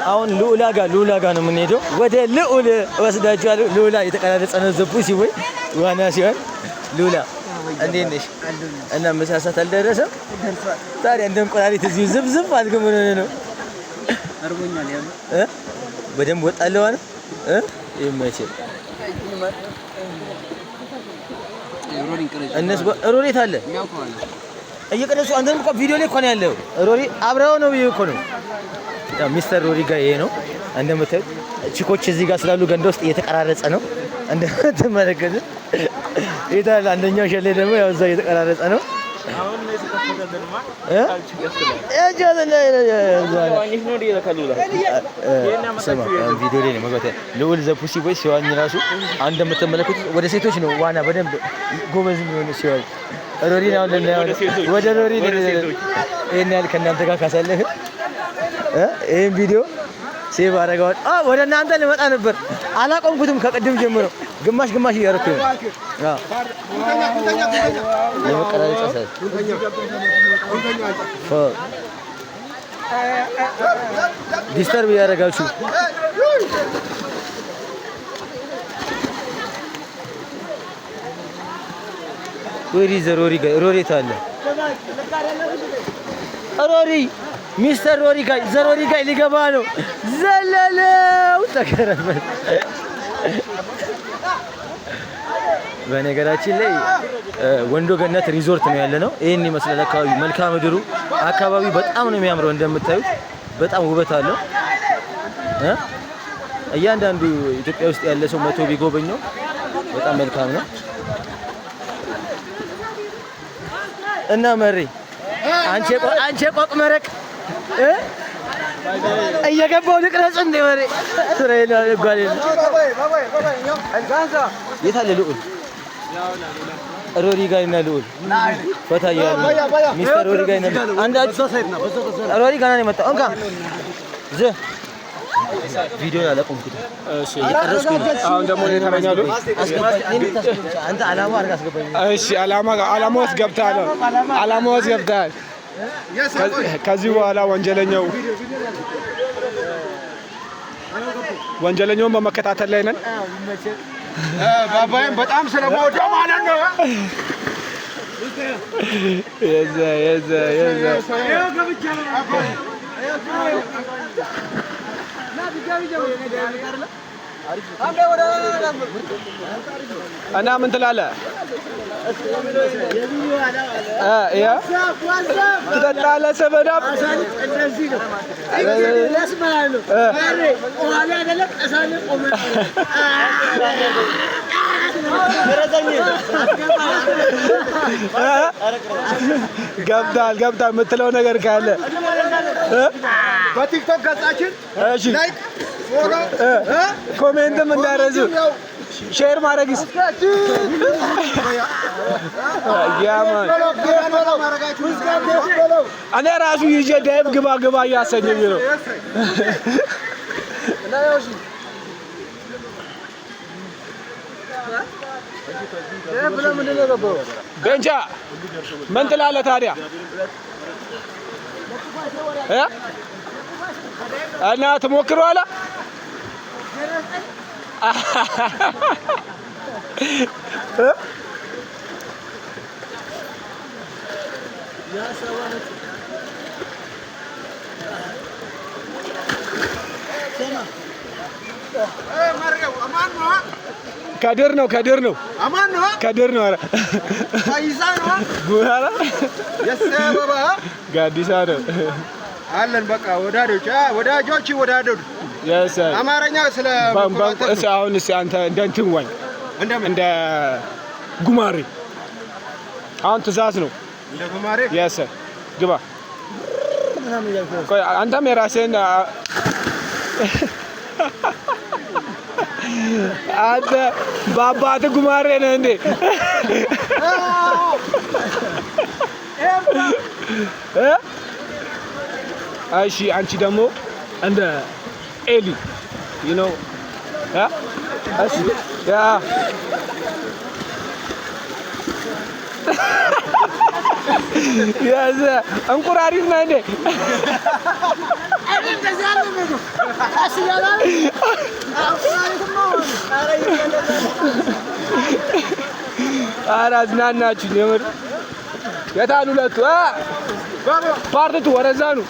አሁን ሉላ ጋር ነው የምንሄደው። ወደ ልዑል ወስዳችኋለሁ። ሉላ የተቀራረጸ ነው ዘቡ ሲወይ ዋና ሲሆን ሉላ እንዴት ነሽ? እና ምሳ ሰዓት አልደረሰም? ታዲያ እንደ እንቁላሊት እዚሁ ዝብዝብ አድርገን ምን ሆነ ነው? አርጎኛል ያሉ በደንብ ወጣለሁ አይደል? ይመችል እነሱ ሮሪ ታለ እየቀደሱ አንተም እኮ ቪዲዮ ላይ እኮ ነው ያለው። ሮሪ አብረው ነው እኮ ነው ሚስተር ሮሪ ጋር ይሄ ነው እንደምታዩት። ቺኮች እዚህ ጋር ስላሉ ገንዳ ውስጥ እየተቀራረጸ ነው እንደምትመለከቱት። ይታል አንደኛው ሸሌ ደግሞ ያው እዛ እየተቀራረጸ ነው። አሁን ነው የተከፈተልማ ቪዲዮ ላይ ነው መግባት ልዑል ዘ ፑሲ ቦይ ሲዋኝ ራሱ አንድ እንደምትመለከቱት ወደ ሴቶች ነው ዋና በደንብ ጎበዝ የሚሆኑ ሲዋኝ ሮሪ ነው ወደ ሮሪ ይሄን ያህል ከእናንተ ጋር ካሳለፈ ይሄን ቪዲዮ ሴቭ አደረጋው። ወደ እናንተ ልመጣ ነበር አላቆምኩትም ከቅድም ጀምሮ ግማሽ እያደረኩኝ ነው። ለመቀራረጽ አሳይ ዲስተርብ ያደርጋችሁ ወዲ ዘሮሪ ጋር ሮሪ ታለ ሮሪ ሚስተር ሮሪ ጋር ዘሮሪ ጋር ሊገባ ነው። ዘለለው ተከረበት። በነገራችን ላይ ወንዶ ገነት ሪዞርት ነው ያለነው። ይሄን ይመስላል አካባቢ መልክዓ ምድሩ አካባቢ በጣም ነው የሚያምረው። እንደምታዩት በጣም ውበት አለው። እያንዳንዱ ኢትዮጵያ ውስጥ ያለ ሰው መቶ ቢጎበኘው በጣም መልካም ነው። እና መሪ አንቺ ቆቅ መረቅ እየገባው ልቅረጽ እንደ መሪ ስራዬን አልጓል። የት አለ ልዑል? ሮሪ ጋር እና ልዑል ፈታ ያሉ ሚስተር ሮሪ ጋር እና አንዳችሁ ሮሪ ጋር ነው የመጣው። እንካ ቪዲዮ ያለቆምኩት እሺ እየቀረጽኩኝ አሁን ደግሞ ለተረኛሉ አንተ አላማ አድርጋ አስገባኝ። እሺ አላማ ውስጥ ገብተሃል። ከዚህ በኋላ ወንጀለኛውን በመከታተል ላይ ነን። ባባዬም በጣም ስለምወደው ማለት ነው። የዘ እና ምን ትላለህ? ትጠጣለህ? ሰበዳብ ገብታል የምትለው ነገር ካለ በቲክቶክ ገጻችን ላይክ ኮሜንትም እንዳረዙ ሼር ማድረግስ እኔ ራሱ ይዤ ዳይብ ግባ እያሰኘኝ ነው። ቤንቻ ምን ትላለህ ታዲያ? እና ትሞክረዋለህ? ከድር ነው አማን ነው ኧረ ፈይሳ ነው ጉራራ የሰበባ ጋዲሳ ነው አለን። በቃ ወዳጆች ይወዳደዱ። አማርኛ ስለ አሁን አንተ እንደ እንትን ዋኝ እንደ ጉማሬ አሁን ትእዛዝ ነው። እንደ ጉማሬ ግባ። አንተም የራስህን አንተ በአባትህ ጉማሬ ነህ እንዴ? እሺ አንቺ ደግሞ እንደ ኤሊ እሺ እንቁራሪት ነህ እንዴ? ኧረ አዝናናችሁኝ የምር። የታሉ ሁለቱ? ፓርት ቱ ወደዛ ነው።